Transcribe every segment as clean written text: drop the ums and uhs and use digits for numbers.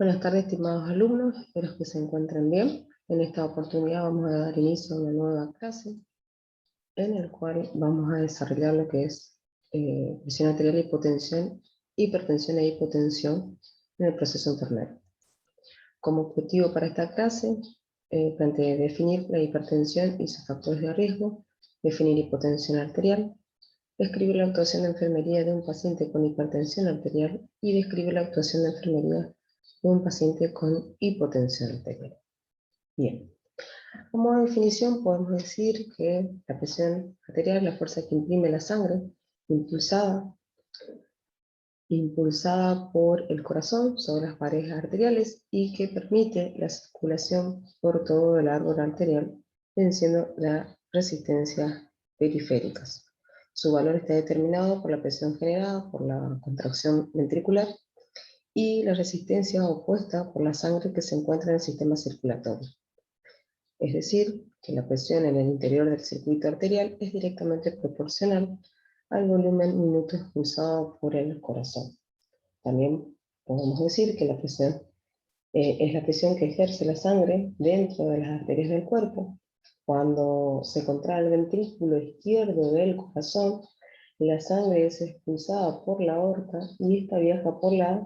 Buenas tardes, estimados alumnos, espero que se encuentren bien. En esta oportunidad vamos a dar inicio a una nueva clase en el cual vamos a desarrollar lo que es presión arterial y hipertensión e hipotensión en el proceso enfermero. Como objetivo para esta clase, planteé definir la hipertensión y sus factores de riesgo, definir hipotensión arterial, describir la actuación de enfermería de un paciente con hipertensión arterial y describir la actuación de enfermería de un paciente con hipotensión arterial. Bien, como definición podemos decir que la presión arterial es la fuerza que imprime la sangre impulsada por el corazón sobre las paredes arteriales y que permite la circulación por todo el árbol arterial, venciendo las resistencias periféricas. Su valor está determinado por la presión generada por la contracción ventricular y la resistencia opuesta por la sangre que se encuentra en el sistema circulatorio. Es decir, que la presión en el interior del circuito arterial es directamente proporcional al volumen minuto expulsado por el corazón. También podemos decir que la presión es la presión que ejerce la sangre dentro de las arterias del cuerpo. Cuando se contrae el ventrículo izquierdo del corazón, la sangre es expulsada por la aorta y esta viaja por las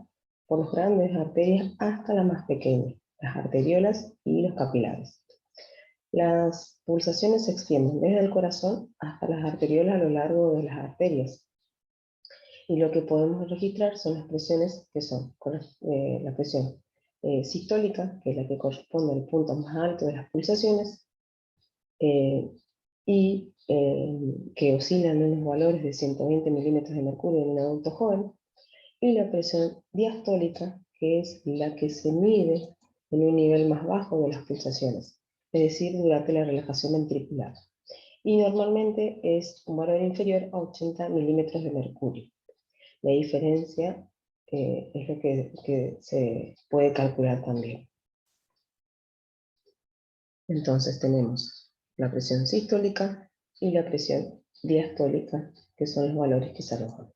grandes arterias hasta las más pequeñas, las arteriolas y los capilares. Las pulsaciones se extienden desde el corazón hasta las arteriolas a lo largo de las arterias. Y lo que podemos registrar son las presiones que son la presión sistólica, que es la que corresponde al punto más alto de las pulsaciones, que oscilan en unos valores de 120 milímetros de mercurio en un adulto joven, y la presión diastólica, que es la que se mide en un nivel más bajo de las pulsaciones, es decir, durante la relajación ventricular. Y normalmente es un valor inferior a 80 milímetros de mercurio. La diferencia es lo que se puede calcular también. Entonces tenemos la presión sistólica y la presión diastólica, que son los valores que se arrojan.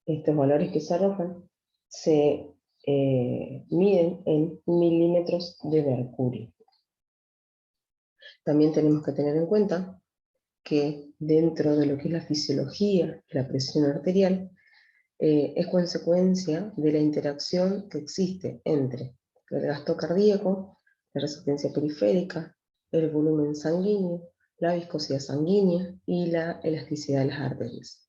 Estos valores que se arrojan se miden en milímetros de mercurio. También tenemos que tener en cuenta que dentro de lo que es la fisiología de la presión arterial, es consecuencia de la interacción que existe entre el gasto cardíaco, la resistencia periférica, el volumen sanguíneo, la viscosidad sanguínea y la elasticidad de las arterias.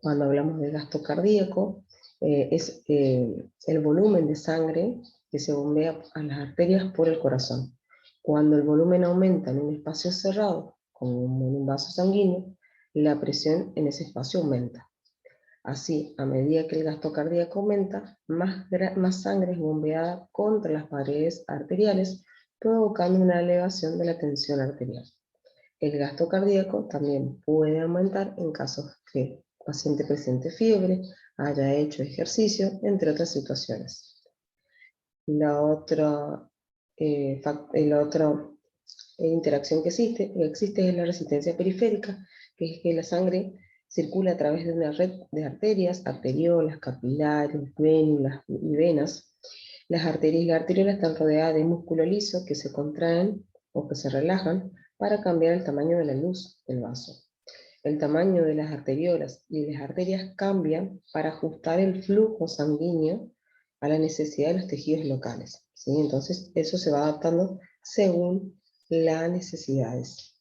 Cuando hablamos de gasto cardíaco, es el volumen de sangre que se bombea a las arterias por el corazón. Cuando el volumen aumenta en un espacio cerrado, como en un vaso sanguíneo, la presión en ese espacio aumenta. Así, a medida que el gasto cardíaco aumenta, más sangre es bombeada contra las paredes arteriales, provocando una elevación de la tensión arterial. El gasto cardíaco también puede aumentar en casos que el paciente presente fiebre, haya hecho ejercicio, entre otras situaciones. La otra interacción que existe es la resistencia periférica, que es que la sangre circula a través de una red de arterias, arteriolas, capilares, vénulas y venas. Las arterias y la arteriola están rodeadas de músculo liso que se contraen o que se relajan para cambiar el tamaño de la luz del vaso. El tamaño de las arteriolas y de las arterias cambian para ajustar el flujo sanguíneo a la necesidad de los tejidos locales, ¿sí? Entonces eso se va adaptando según las necesidades.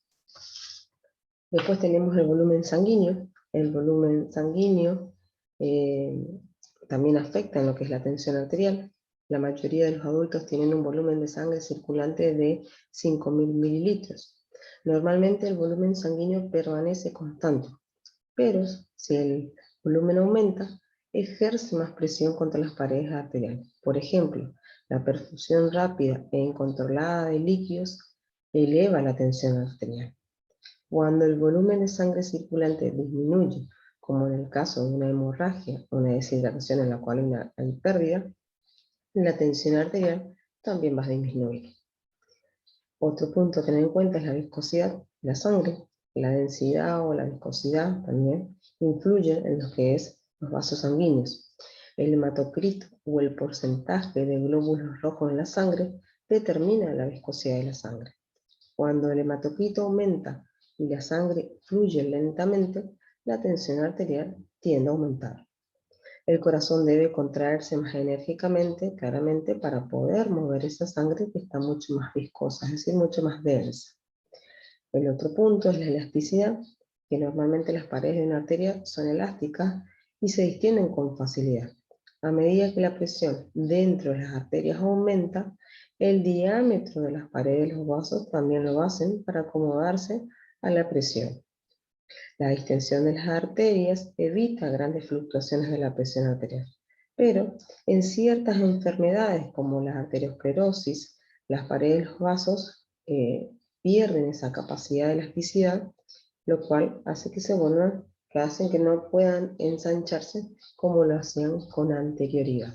Después tenemos el volumen sanguíneo. El volumen sanguíneo también afecta en lo que es la tensión arterial. La mayoría de los adultos tienen un volumen de sangre circulante de 5.000 mililitros. Normalmente el volumen sanguíneo permanece constante, pero si el volumen aumenta, ejerce más presión contra las paredes arteriales. Por ejemplo, la perfusión rápida e incontrolada de líquidos eleva la tensión arterial. Cuando el volumen de sangre circulante disminuye, como en el caso de una hemorragia o una deshidratación en la cual hay pérdida, la tensión arterial también va a disminuir. Otro punto a tener en cuenta es la viscosidad de la sangre. La densidad o la viscosidad también influye en lo que es los vasos sanguíneos. El hematocrito o el porcentaje de glóbulos rojos en la sangre determina la viscosidad de la sangre. Cuando el hematocrito aumenta y la sangre fluye lentamente, la tensión arterial tiende a aumentar. El corazón debe contraerse más enérgicamente, claramente, para poder mover esa sangre que está mucho más viscosa, es decir, mucho más densa. El otro punto es la elasticidad, que normalmente las paredes de una arteria son elásticas y se distienden con facilidad. A medida que la presión dentro de las arterias aumenta, el diámetro de las paredes de los vasos también lo hacen para acomodarse a la presión. La distensión de las arterias evita grandes fluctuaciones de la presión arterial, pero en ciertas enfermedades como la arteriosclerosis, las paredes de los vasos pierden esa capacidad de elasticidad, lo cual hace que se vuelvan, que hacen que no puedan ensancharse como lo hacían con anterioridad.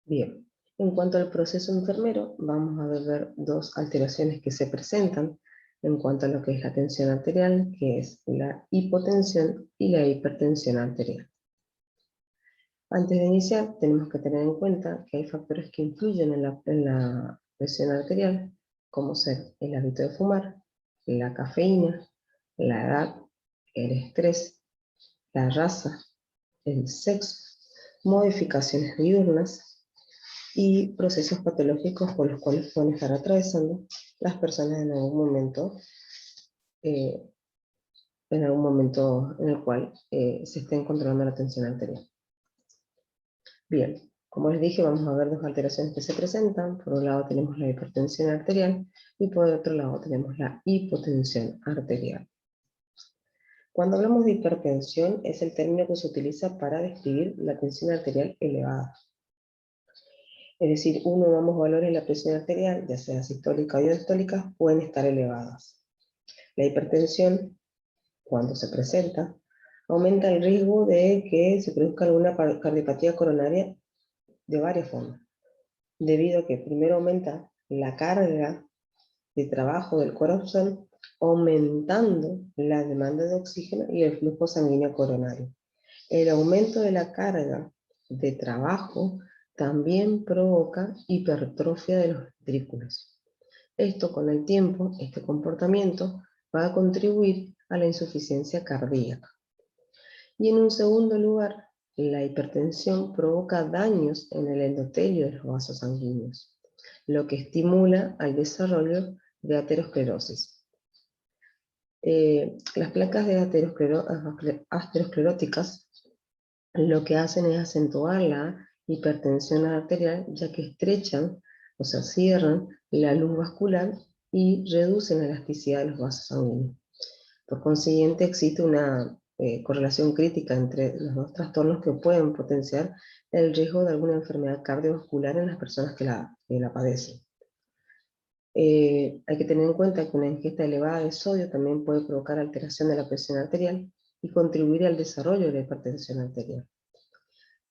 Bien, en cuanto al proceso enfermero, vamos a ver dos alteraciones que se presentan en cuanto a lo que es la tensión arterial, que es la hipotensión y la hipertensión arterial. Antes de iniciar, tenemos que tener en cuenta que hay factores que influyen en la presión arterial, como ser el hábito de fumar, la cafeína, la edad, el estrés, la raza, el sexo, modificaciones diurnas y procesos patológicos por los cuales pueden estar atravesando las personas eh, en algún momento en el cual se esté controlando la tensión arterial. Bien, como les dije, vamos a ver dos alteraciones que se presentan. Por un lado tenemos la hipertensión arterial y por otro lado tenemos la hipotensión arterial. Cuando hablamos de hipertensión es el término que se utiliza para describir la tensión arterial elevada. Es decir, uno o ambos valores de la presión arterial, ya sea sistólica o diastólica, pueden estar elevadas. La hipertensión, cuando se presenta, aumenta el riesgo de que se produzca alguna cardiopatía coronaria de varias formas, debido a que primero aumenta la carga de trabajo del corazón, aumentando la demanda de oxígeno y el flujo sanguíneo coronario. El aumento de la carga de trabajo también provoca hipertrofia de los ventrículos. Esto con el tiempo, este comportamiento, va a contribuir a la insuficiencia cardíaca. Y en un segundo lugar, la hipertensión provoca daños en el endotelio de los vasos sanguíneos, lo que estimula al desarrollo de aterosclerosis. Las placas de ateroscleróticas lo que hacen es acentuar la hipertensión arterial, ya que estrechan, o sea, cierran la luz vascular y reducen la elasticidad de los vasos sanguíneos. Por consiguiente, existe una correlación crítica entre los dos trastornos que pueden potenciar el riesgo de alguna enfermedad cardiovascular en las personas que la padecen. Hay que tener en cuenta que una ingesta elevada de sodio también puede provocar alteración de la presión arterial y contribuir al desarrollo de la hipertensión arterial.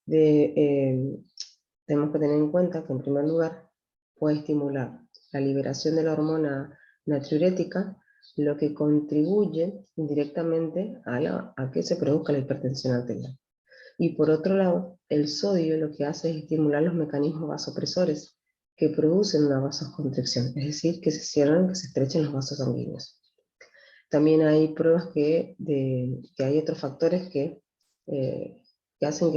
Tenemos que tener en cuenta que en primer lugar puede estimular la liberación de la hormona natriurética, lo que contribuye indirectamente a que se produzca la hipertensión arterial. Y por otro lado, el sodio lo que hace es estimular los mecanismos vasopresores que producen una vasoconstricción, es decir, que se cierran, que se estrechen los vasos sanguíneos. También hay pruebas que hay otros factores que hacen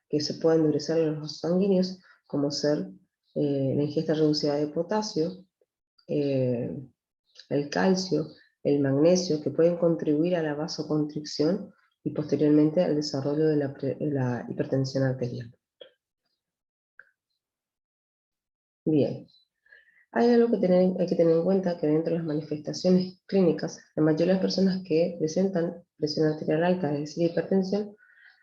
que se puedan endurecer los vasos sanguíneos, como ser la ingesta reducida de potasio, el calcio, el magnesio, que pueden contribuir a la vasoconstricción y posteriormente al desarrollo de la hipertensión arterial. Bien, hay algo que hay que tener en cuenta, que dentro de las manifestaciones clínicas, la mayoría de las personas que presentan presión arterial alta, es decir, hipertensión,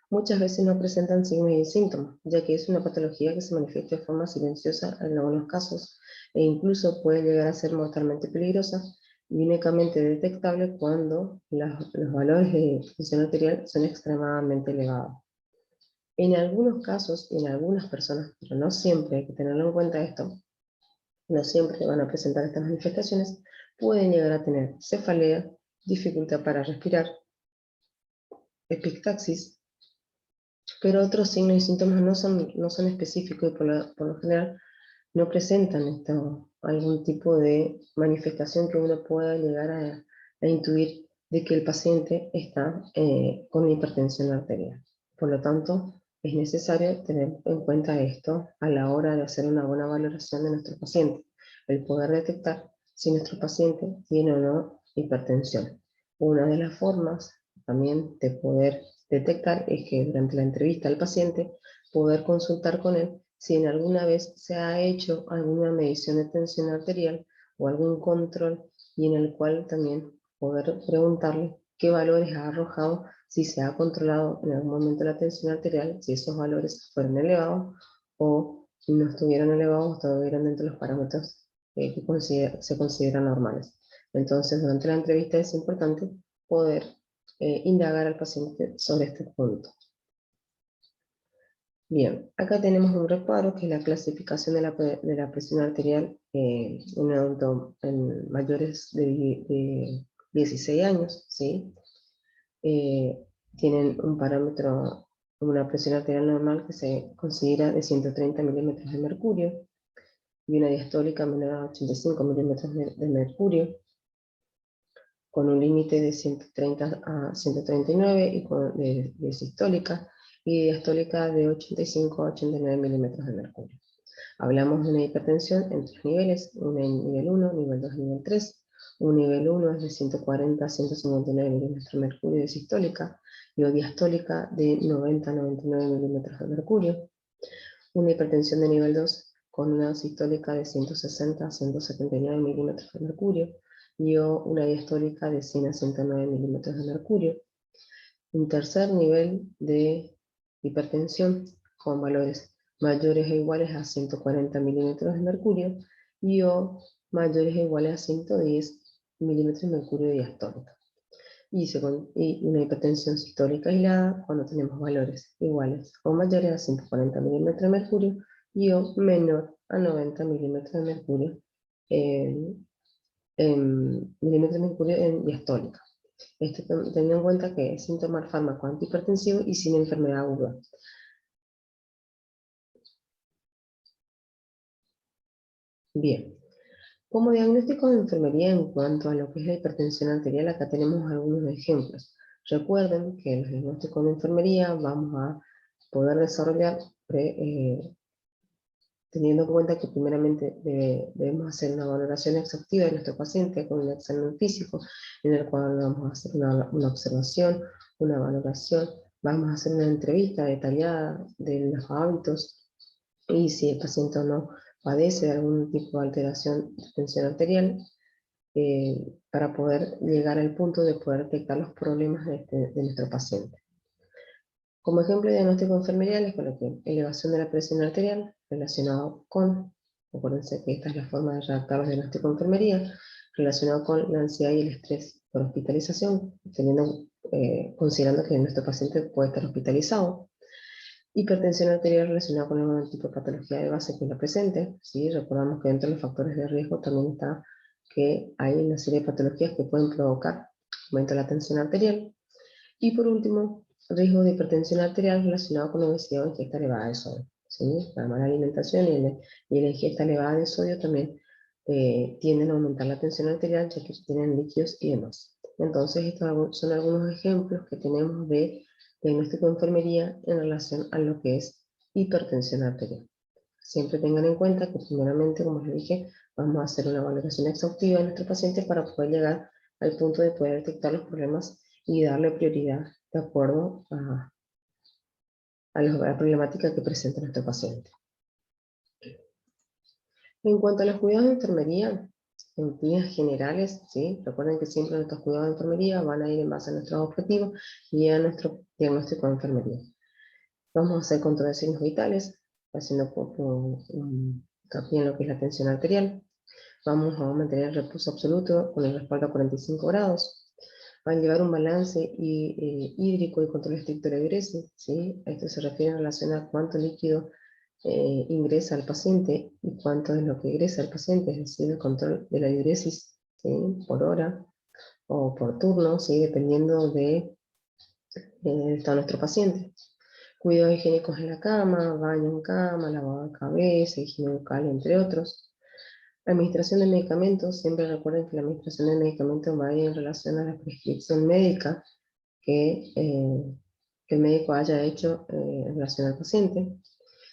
muchas veces no presentan signos y síntomas, ya que es una patología que se manifiesta de forma silenciosa en algunos casos, e incluso puede llegar a ser mortalmente peligrosa y únicamente detectable cuando los valores de presión arterial son extremadamente elevados. En algunos casos y en algunas personas, pero no siempre, hay que tenerlo en cuenta esto, no siempre van a presentar estas manifestaciones, pueden llegar a tener cefalea, dificultad para respirar, epistaxis, pero otros signos y síntomas no son específicos y por lo general no presentan algún tipo de manifestación que uno pueda llegar a intuir de que el paciente está con hipertensión arterial. Por lo tanto, es necesario tener en cuenta esto a la hora de hacer una buena valoración de nuestro paciente, el poder detectar si nuestro paciente tiene o no hipertensión. Una de las formas también de poder detectar es que durante la entrevista al paciente poder consultar con él si en alguna vez se ha hecho alguna medición de tensión arterial o algún control y en el cual también poder preguntarle qué valores ha arrojado, si se ha controlado en algún momento la tensión arterial, si esos valores fueron elevados o no estuvieron elevados o estuvieron dentro de los parámetros que se consideran normales. Entonces, durante la entrevista es importante poder indagar al paciente sobre este punto. Bien, acá tenemos un recuadro que es la clasificación de la presión arterial en mayores de 16 años, ¿sí? Tienen un parámetro, una presión arterial normal que se considera de 130 milímetros de mercurio y una diastólica menor a 85 milímetros de mercurio, con un límite de 130 a 139 y de sistólica y diastólica de 85 a 89 milímetros de mercurio. Hablamos de una hipertensión en tres niveles, una en nivel 1, nivel 2 y nivel 3. Un nivel 1 es de 140 a 159 milímetros de mercurio de sistólica y o diastólica de 90 a 99 milímetros de mercurio. Una hipertensión de nivel 2 con una sistólica de 160 a 179 milímetros de mercurio y o una diastólica de 100 a 109 milímetros de mercurio. Un tercer nivel de hipertensión con valores mayores o iguales a 140 milímetros de mercurio y o mayores o iguales a 110 milímetros de mercurio diastólica. Y una hipertensión sistólica aislada cuando tenemos valores iguales o mayores a 140 milímetros de mercurio y o menor a 90 milímetros de mercurio en diastólica. Teniendo en cuenta que es sin tomar fármaco antihipertensivo y sin enfermedad aguda. Bien, como diagnóstico de enfermería en cuanto a lo que es la hipertensión arterial, acá tenemos algunos ejemplos. Recuerden que en los diagnósticos de enfermería vamos a poder desarrollar teniendo en cuenta que primeramente debemos hacer una valoración exhaustiva de nuestro paciente con un examen físico, en el cual vamos a hacer una observación, una valoración, vamos a hacer una entrevista detallada de los hábitos y si el paciente o no padece de algún tipo de alteración de tensión arterial, para poder llegar al punto de poder detectar los problemas de nuestro paciente. Como ejemplo de diagnóstico de enfermería les coloqué elevación de la presión arterial relacionado con, acuérdense que esta es la forma de redactar los diagnósticos de enfermería, relacionado con la ansiedad y el estrés por hospitalización, considerando que nuestro paciente puede estar hospitalizado. Hipertensión arterial relacionada con algún tipo de patología de base que es la presente, ¿sí? Recordamos que dentro de los factores de riesgo también está que hay una serie de patologías que pueden provocar aumento de la tensión arterial. Y por último, riesgo de hipertensión arterial relacionado con obesidad o ingesta elevada de sodio. ¿Sí? La mala alimentación y la ingesta elevada de sodio también tienden a aumentar la tensión arterial ya que tienen líquidos y demás. Entonces, estos son algunos ejemplos que tenemos de diagnóstico de enfermería en relación a lo que es hipertensión arterial. Siempre tengan en cuenta que primeramente, como les dije, vamos a hacer una valoración exhaustiva de nuestro paciente para poder llegar al punto de poder detectar los problemas y darle prioridad de acuerdo a la problemática que presenta nuestro paciente. En cuanto a los cuidados de enfermería, en líneas generales, ¿sí? Recuerden que siempre nuestros cuidados de enfermería van a ir en base a nuestros objetivos y a nuestro diagnóstico de enfermería. Vamos a hacer control de signos vitales, haciendo hincapié en lo que es la tensión arterial. Vamos a mantener el reposo absoluto con el respaldo a 45 grados. Van a llevar un balance hídrico y control estricto de la diuresis, ¿sí? Esto se refiere en relación a cuánto líquido ingresa al paciente y cuánto es lo que ingresa al paciente, es decir, el control de la diuresis, ¿sí? Por hora o por turno, ¿sí? Dependiendo de está nuestro paciente. Cuidados higiénicos en la cama, baño en cama, lavado de cabeza, higiene bucal, entre otros. La administración de medicamentos, siempre recuerden que la administración de medicamentos va a ir en relación a la prescripción médica que el médico haya hecho en relación al paciente.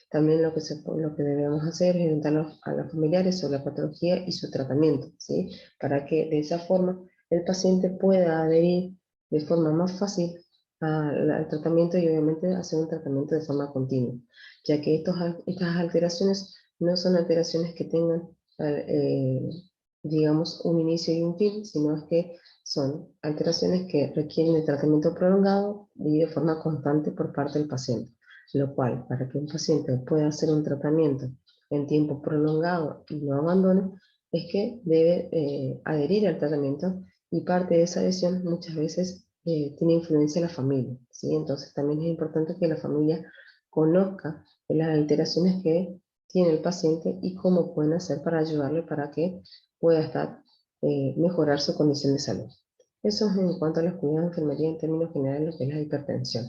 También lo que debemos hacer es orientar a los familiares sobre la patología y su tratamiento, ¿sí? Para que de esa forma el paciente pueda adherir de forma más fácil al tratamiento y obviamente hacer un tratamiento de forma continua, ya que estas alteraciones no son alteraciones que tengan, digamos, un inicio y un fin, sino es que son alteraciones que requieren de tratamiento prolongado y de forma constante por parte del paciente, lo cual, para que un paciente pueda hacer un tratamiento en tiempo prolongado y no abandone, es que debe adherir al tratamiento y parte de esa adhesión muchas veces tiene influencia la familia, ¿sí? Entonces también es importante que la familia conozca las alteraciones que tiene el paciente y cómo pueden hacer para ayudarle para que pueda mejorar su condición de salud. Eso es en cuanto a los cuidados de enfermería en términos generales, lo que es la hipertensión,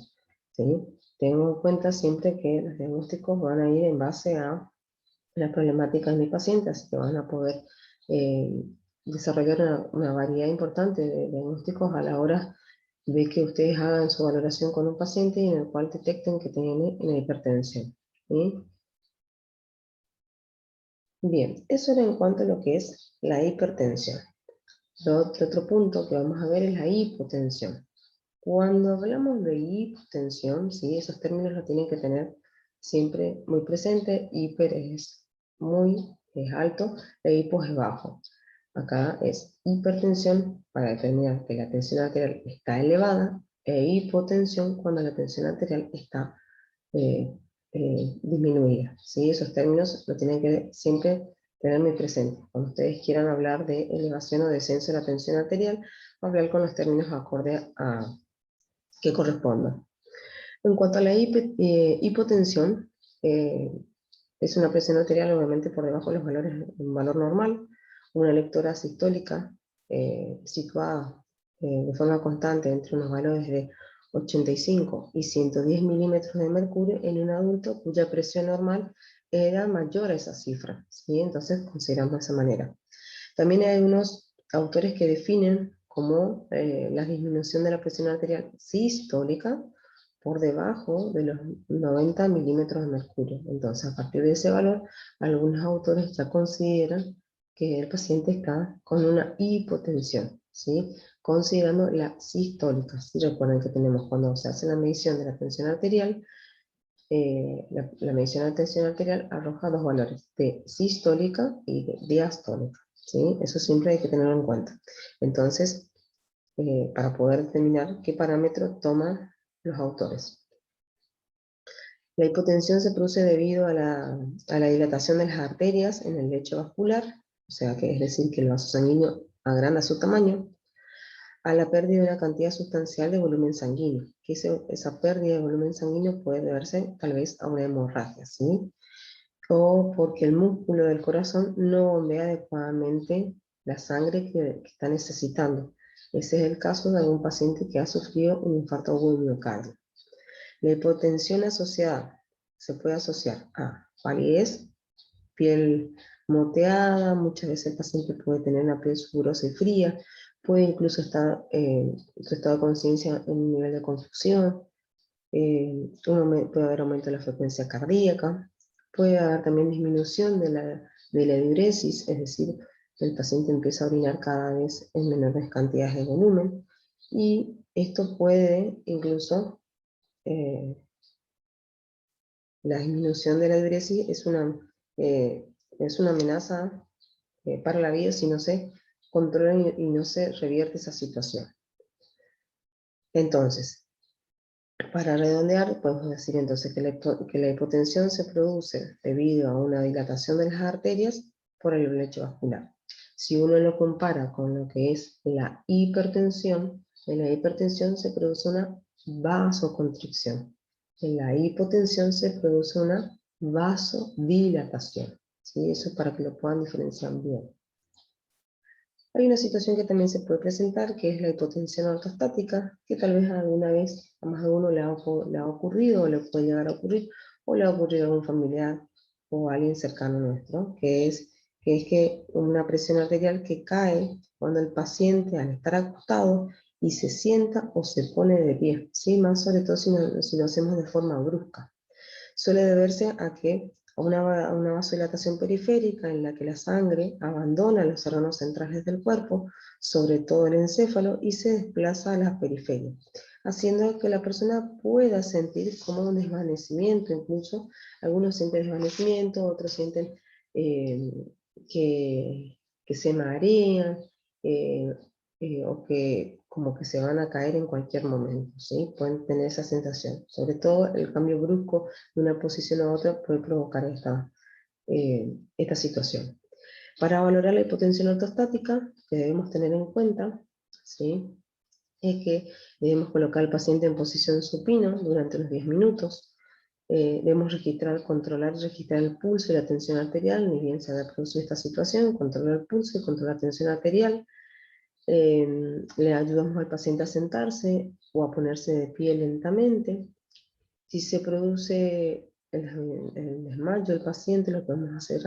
¿sí? Tengo en cuenta siempre que los diagnósticos van a ir en base a la problemática de mi paciente, así que van a poder eh, desarrollar una variedad importante de diagnósticos a la hora de que ustedes hagan su valoración con un paciente y en el cual detecten que tiene una hipertensión, ¿sí? Bien, eso era en cuanto a lo que es la hipertensión. Otro punto que vamos a ver es la hipotensión. Cuando hablamos de hipotensión, ¿sí? Esos términos los tienen que tener siempre muy presente. Hiper es alto e hipo es bajo. Acá es hipertensión para determinar que la tensión arterial está elevada e hipotensión cuando la tensión arterial está eh, disminuida, ¿sí? Esos términos lo tienen que siempre tener muy presente. Cuando ustedes quieran hablar de elevación o descenso de la tensión arterial, hablar con los términos acorde a que correspondan. En cuanto a la hipotensión, eh, es una presión arterial obviamente por debajo de los valores, un valor normal, una lectora sistólica situada de forma constante entre unos valores de 85 y 110 milímetros de mercurio en un adulto cuya presión normal era mayor a esa cifra, ¿sí? Entonces consideramos de esa manera. También hay unos autores que definen como la disminución de la presión arterial sistólica por debajo de los 90 milímetros de mercurio. Entonces, a partir de ese valor, algunos autores ya consideran que el paciente está con una hipotensión, ¿sí? Considerando la sistólica. ¿Sí? Recuerden que tenemos cuando se hace la medición de la tensión arterial, la medición de la tensión arterial arroja dos valores, de sistólica y de diastólica, ¿sí? Eso siempre hay que tenerlo en cuenta. Entonces, para poder determinar qué parámetro toman los autores. La hipotensión se produce debido a la dilatación de las arterias en el lecho vascular, o sea que es decir que el vaso sanguíneo agranda su tamaño, a la pérdida de una cantidad sustancial de volumen sanguíneo, que esa pérdida de volumen sanguíneo puede deberse tal vez a una hemorragia, ¿sí? O porque el músculo del corazón no bombea adecuadamente la sangre que está necesitando. Ese es el caso de algún paciente que ha sufrido un infarto agudo de miocardio. La hipotensión asociada se puede asociar a palidez, piel moteada, muchas veces el paciente puede tener la piel sudorosa y fría, puede incluso estar su estado de conciencia en un nivel de confusión, puede haber aumento de la frecuencia cardíaca, puede haber también disminución de la diuresis, es decir, el paciente empieza a orinar cada vez en menores cantidades de volumen, y esto puede incluso, la disminución de la diuresis es una amenaza para la vida si no se controla y no se revierte esa situación. Entonces, para redondear, podemos decir entonces que la hipotensión se produce debido a una dilatación de las arterias por el lecho vascular. Si uno lo compara con lo que es la hipertensión, en la hipertensión se produce una vasoconstricción. En la hipotensión se produce una vasodilatación. ¿Sí? Eso es para que lo puedan diferenciar bien. Hay una situación que también se puede presentar, que es la hipotensión ortostática, que tal vez alguna vez a más de uno le ha ocurrido, o le puede llegar a ocurrir, o le ha ocurrido a un familiar o a alguien cercano nuestro, que es que una presión arterial que cae cuando el paciente, al estar acostado, y se sienta o se pone de pie, ¿sí? Más sobre todo si lo hacemos de forma brusca. Suele deberse a una vasodilatación periférica en la que la sangre abandona los órganos centrales del cuerpo, sobre todo el encéfalo, y se desplaza a las periferias, haciendo que la persona pueda sentir como un desvanecimiento. Incluso algunos sienten desvanecimiento, otros sienten eh, que se marean, eh, o que como que se van a caer en cualquier momento, ¿sí? Pueden tener esa sensación. Sobre todo el cambio brusco de una posición a otra puede provocar esta situación. Para valorar la hipotensión ortostática, que debemos tener en cuenta, ¿sí? Es que debemos colocar al paciente en posición supina durante unos 10 minutos. Debemos controlar y registrar el pulso y la tensión arterial, ni bien se haya producido esta situación, controlar el pulso y controlar la tensión arterial. Le ayudamos al paciente a sentarse o a ponerse de pie lentamente. Si se produce el desmayo del paciente, lo que vamos a hacer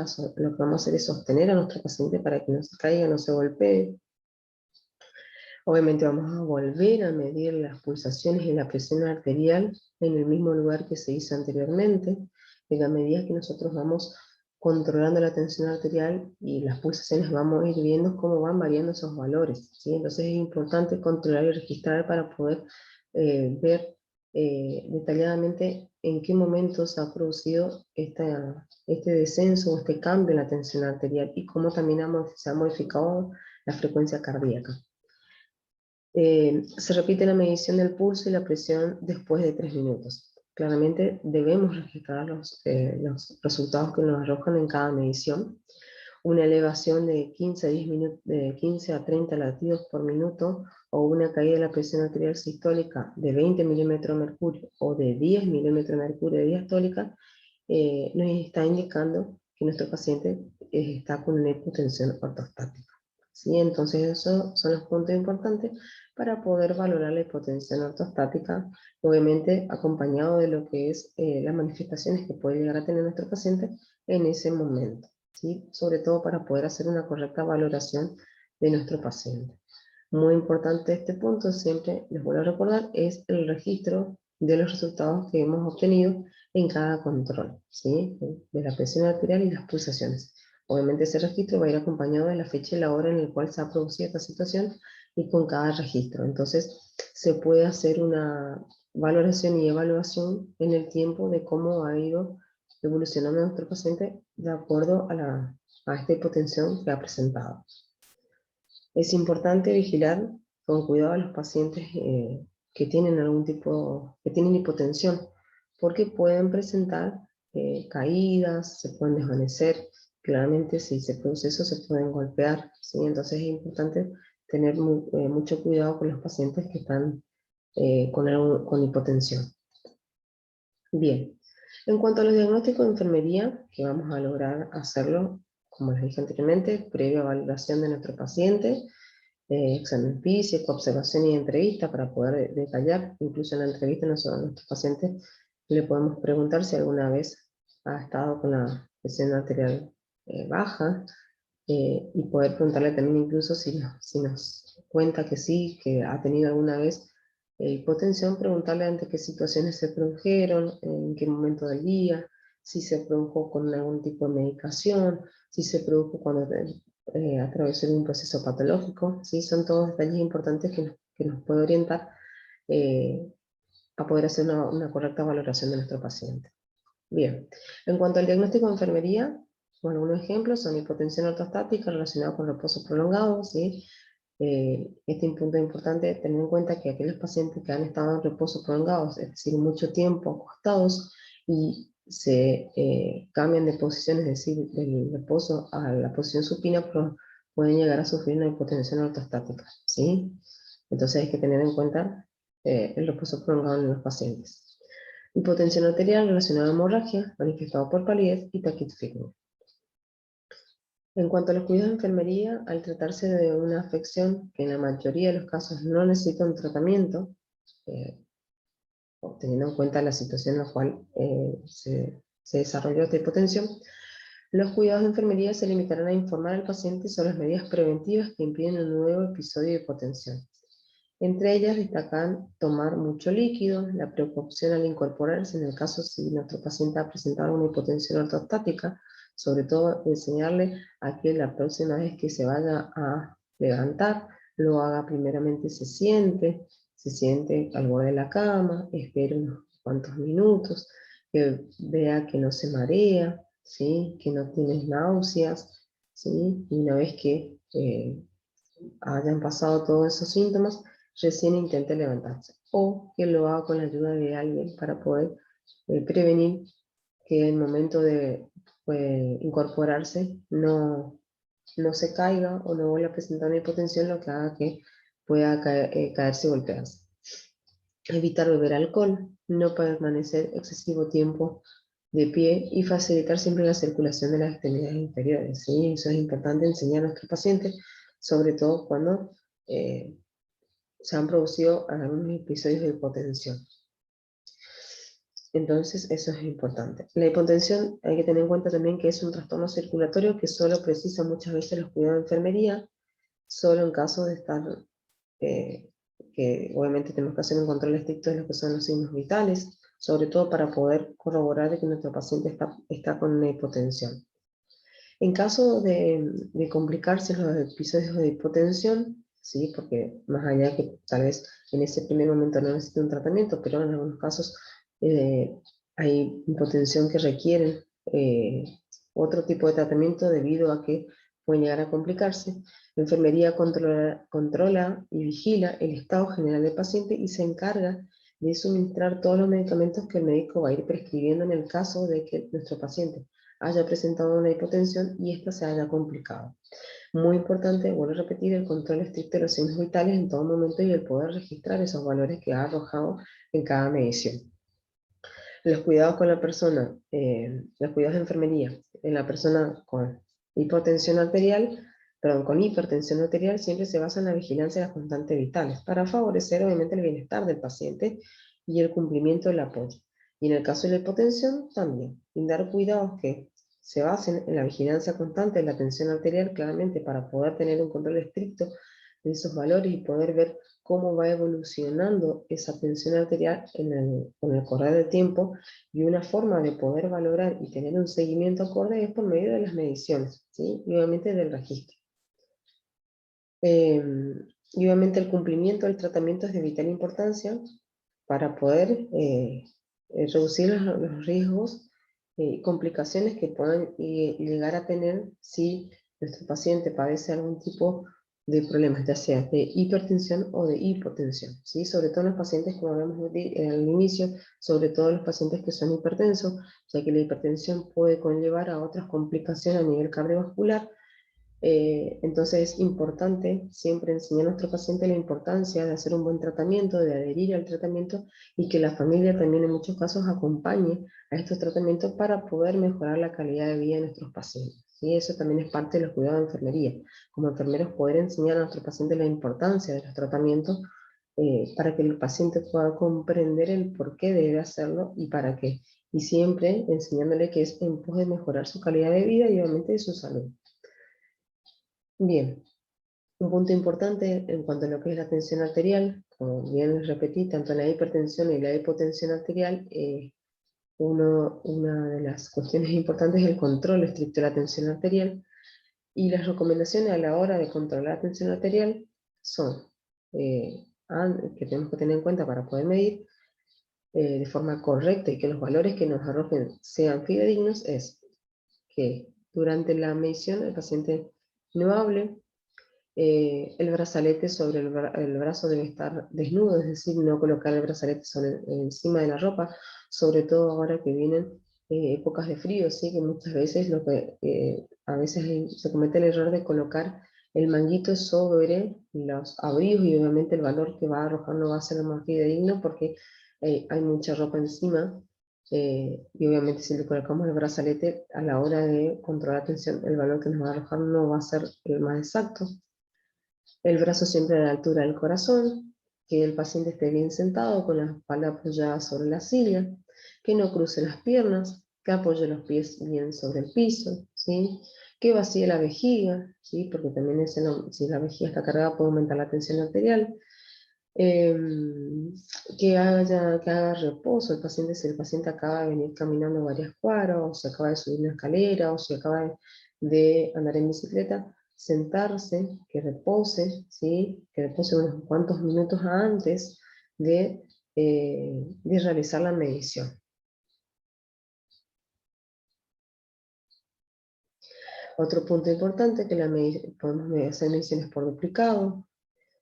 es sostener a nuestro paciente para que no se caiga, no se golpee. Obviamente vamos a volver a medir las pulsaciones y la presión arterial en el mismo lugar que se hizo anteriormente. En la medida que nosotros vamos controlando la tensión arterial y las pulsaciones, vamos a ir viendo cómo van variando esos valores, ¿sí? Entonces es importante controlar y registrar para poder ver detalladamente en qué momento se ha producido este descenso o este cambio en la tensión arterial y cómo también se ha modificado la frecuencia cardíaca. Se repite la medición del pulso y la presión después de 3 minutos. Claramente debemos registrar los resultados que nos arrojan en cada medición. Una elevación de 15 a 30 latidos por minuto, o una caída de la presión arterial sistólica de 20 milímetros de mercurio o de 10 milímetros de mercurio de diastólica, nos está indicando que nuestro paciente está con una hipotensión ortostática. ¿Sí? Entonces esos son los puntos importantes para poder valorar la hipotensión ortostática, obviamente acompañado de lo que es las manifestaciones que puede llegar a tener nuestro paciente en ese momento, ¿sí? Sobre todo para poder hacer una correcta valoración de nuestro paciente. Muy importante este punto, siempre les vuelvo a recordar, es el registro de los resultados que hemos obtenido en cada control, ¿sí? De la presión arterial y las pulsaciones. Obviamente ese registro va a ir acompañado de la fecha y la hora en la cual se ha producido esta situación y con cada registro. Entonces se puede hacer una valoración y evaluación en el tiempo de cómo ha ido evolucionando nuestro paciente de acuerdo a esta hipotensión que ha presentado. Es importante vigilar con cuidado a los pacientes que tienen hipotensión, porque pueden presentar caídas, se pueden desvanecer. Claramente si se produce eso se pueden golpear, ¿sí? Entonces es importante tener mucho cuidado con los pacientes que están con hipotensión. Bien, en cuanto a los diagnósticos de enfermería, que vamos a lograr hacerlo, como les dije anteriormente, previa valoración de nuestro paciente, examen físico, observación y entrevista para poder detallar. Incluso en la entrevista a nuestros pacientes le podemos preguntar si alguna vez ha estado con la presión arterial baja, y poder preguntarle también incluso si nos cuenta que sí, que ha tenido alguna vez hipotensión, preguntarle ante qué situaciones se produjeron, en qué momento del día, si se produjo con algún tipo de medicación, si se produjo cuando atravesó un proceso patológico, ¿sí? Son todos detalles importantes que nos puede orientar a poder hacer una correcta valoración de nuestro paciente. Bien, en cuanto al diagnóstico de enfermería, bueno, algunos ejemplos son hipotensión ortostática relacionada con reposo prolongado, ¿sí? Este punto es importante tener en cuenta que aquellos pacientes que han estado en reposo prolongado, es decir, mucho tiempo acostados, y se cambian de posición, es decir, del reposo a la posición supina, pueden llegar a sufrir una hipotensión ortostática, ¿sí? Entonces hay que tener en cuenta el reposo prolongado en los pacientes. Hipotensión arterial relacionada a hemorragia, manifestado por palidez y taquicardia. En cuanto a los cuidados de enfermería, al tratarse de una afección que en la mayoría de los casos no necesita un tratamiento, teniendo en cuenta la situación en la cual se desarrolló esta hipotensión, los cuidados de enfermería se limitarán a informar al paciente sobre las medidas preventivas que impiden un nuevo episodio de hipotensión. Entre ellas destacan tomar mucho líquido, la precaución al incorporarse en el caso si nuestro paciente ha presentado una hipotensión ortostática, sobre todo enseñarle a que la próxima vez que se vaya a levantar, lo haga primeramente se siente al borde de la cama, espere unos cuantos minutos, que vea que no se marea, ¿sí? Que no tiene náuseas, ¿sí? Y una vez que hayan pasado todos esos síntomas, recién intente levantarse, o que lo haga con la ayuda de alguien para poder prevenir que el momento de incorporarse no se caiga o no vuelva a presentar una hipotensión, lo que haga que pueda caerse y golpearse. Evitar beber alcohol, no permanecer excesivo tiempo de pie y facilitar siempre la circulación de las extremidades inferiores, ¿sí? Eso es importante enseñar a nuestros pacientes, sobre todo cuando se han producido algunos episodios de hipotensión. Entonces, eso es importante. La hipotensión hay que tener en cuenta también que es un trastorno circulatorio que solo precisa muchas veces los cuidados de enfermería, solo en caso de estar, que obviamente tenemos que hacer un control estricto de lo que son los signos vitales, sobre todo para poder corroborar de que nuestro paciente está con una hipotensión. En caso de complicarse los episodios de hipotensión, sí, porque más allá que tal vez en ese primer momento no necesite un tratamiento, pero en algunos casos hay hipotensión que requieren otro tipo de tratamiento debido a que pueden llegar a complicarse. La enfermería controla y vigila el estado general del paciente y se encarga de suministrar todos los medicamentos que el médico va a ir prescribiendo en el caso de que nuestro paciente haya presentado una hipotensión y esta se haya complicado. Muy importante, vuelvo a repetir, el control estricto de los signos vitales en todo momento y el poder registrar esos valores que ha arrojado en cada medición. Los cuidados con la persona, los cuidados de enfermería en la persona con hipotensión arterial, con hipertensión arterial, siempre se basa en la vigilancia de las constantes vitales para favorecer obviamente el bienestar del paciente y el cumplimiento del apoyo. Y en el caso de la hipotensión también, brindar cuidados que se basen en la vigilancia constante de la tensión arterial, claramente para poder tener un control estricto de esos valores y poder ver cómo va evolucionando esa tensión arterial con el correr del tiempo, y una forma de poder valorar y tener un seguimiento acorde es por medio de las mediciones, ¿sí? Y obviamente del registro. Y obviamente el cumplimiento del tratamiento es de vital importancia para poder reducir los riesgos y complicaciones que puedan llegar a tener si nuestro paciente padece algún tipo de problemas, ya sea de hipertensión o de hipotensión, ¿sí? Sobre todo en los pacientes, como hablamos al inicio, sobre todo los pacientes que son hipertensos, ya que la hipertensión puede conllevar a otras complicaciones a nivel cardiovascular. Entonces es importante siempre enseñar a nuestro paciente la importancia de hacer un buen tratamiento, de adherir al tratamiento, y que la familia también en muchos casos acompañe a estos tratamientos para poder mejorar la calidad de vida de nuestros pacientes. Y eso también es parte de los cuidados de enfermería. Como enfermeros, poder enseñar a nuestro paciente la importancia de los tratamientos para que el paciente pueda comprender el por qué debe hacerlo y para qué. Y siempre enseñándole que es en pos de mejorar su calidad de vida y obviamente de su salud. Bien, un punto importante en cuanto a lo que es la tensión arterial, como bien les repetí, tanto la hipertensión y la hipotensión arterial, una de las cuestiones importantes es el control estricto de la tensión arterial, y las recomendaciones a la hora de controlar la tensión arterial son, que tenemos que tener en cuenta para poder medir de forma correcta y que los valores que nos arrojen sean fidedignos, es que durante la medición el paciente no hable. El brazalete sobre el brazo debe estar desnudo, es decir, no colocar el brazalete encima de la ropa, sobre todo ahora que vienen épocas de frío, ¿sí? Que muchas veces a veces se comete el error de colocar el manguito sobre los abrigos, y obviamente el valor que va a arrojar no va a ser más fidedigno porque hay mucha ropa encima, y obviamente si le colocamos el brazalete, a la hora de controlar la tensión, el valor que nos va a arrojar no va a ser el más exacto. El brazo siempre a la altura del corazón, que el paciente esté bien sentado con la espalda apoyada sobre la silla, que no cruce las piernas, que apoye los pies bien sobre el piso, ¿sí? Que vacíe la vejiga, ¿sí? Porque también si la vejiga está cargada puede aumentar la tensión arterial. Que haga reposo el paciente, si el paciente acaba de venir caminando varias cuadras, o se acaba de subir una escalera, o se acaba de andar en bicicleta, sentarse, que repose, ¿sí? Que repose unos cuantos minutos antes de realizar la medición. Otro punto importante que podemos hacer mediciones por duplicado,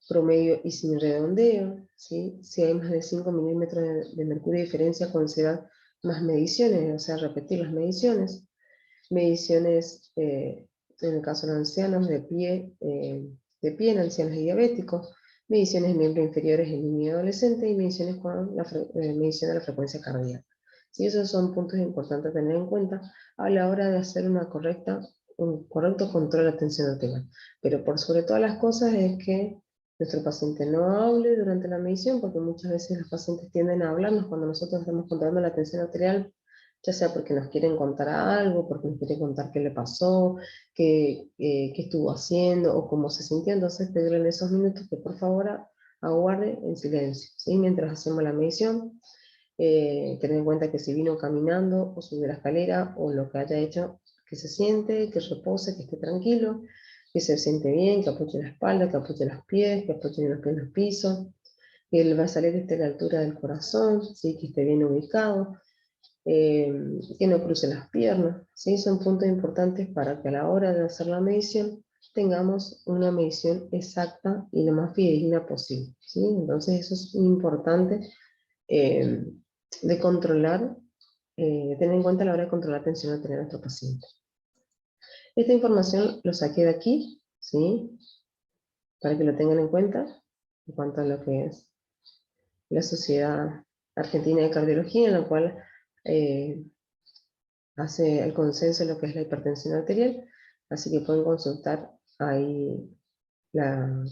promedio y sin redondeo, ¿sí? Si hay más de 5 milímetros de mercurio de diferencia, considerar más mediciones, o sea, repetir las mediciones. Mediciones, en el caso de los ancianos, de pie en ancianos y diabéticos, mediciones en miembros inferiores en niño y adolescente, y mediciones con medición de la frecuencia cardíaca. ¿Sí? Esos son puntos importantes a tener en cuenta a la hora de hacer un correcto control de la tensión arterial. Pero por sobre todas las cosas es que nuestro paciente no hable durante la medición, porque muchas veces los pacientes tienden a hablarnos cuando nosotros estamos controlando la tensión arterial, ya sea porque nos quieren contar algo, porque nos quieren contar qué le pasó, qué estuvo haciendo o cómo se sintió. Entonces pedirle en esos minutos que por favor aguarde en silencio, ¿sí? Mientras hacemos la medición. Tener en cuenta que si vino caminando o subió la escalera o lo que haya hecho, que se siente, que repose, que esté tranquilo, que se siente bien, que apoye la espalda, que apoye los pies, que apoye los pies en el piso, que el brazalete esté a la altura del corazón, ¿sí? Que esté bien ubicado, que no cruce las piernas, ¿sí? Son puntos importantes para que a la hora de hacer la medición tengamos una medición exacta y lo más fidedigna posible, ¿sí? Entonces eso es importante eh, de controlar, de tener en cuenta a la hora de controlar la tensión arterial de nuestro paciente. Esta información lo saqué de aquí, ¿sí? Para que lo tengan en cuenta en cuanto a lo que es la Sociedad Argentina de Cardiología, en la cual eh, hace el consenso de lo que es la hipertensión arterial, así que pueden consultar ahí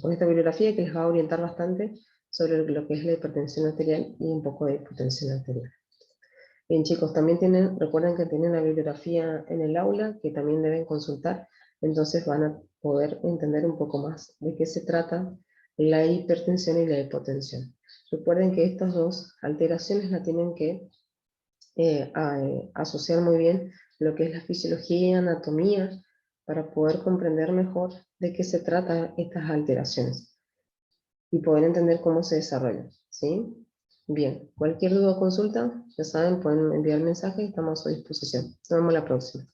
con esta bibliografía que les va a orientar bastante sobre lo que es la hipertensión arterial y un poco de hipotensión arterial. Bien chicos, también recuerden que tienen la bibliografía en el aula que también deben consultar, entonces van a poder entender un poco más de qué se trata la hipertensión y la hipotensión. Recuerden que estas dos alteraciones la tienen que asociar muy bien lo que es la fisiología y anatomía para poder comprender mejor de qué se tratan estas alteraciones y poder entender cómo se desarrollan, ¿sí? Bien, cualquier duda o consulta, ya saben, pueden enviar mensaje y estamos a su disposición. Nos vemos la próxima.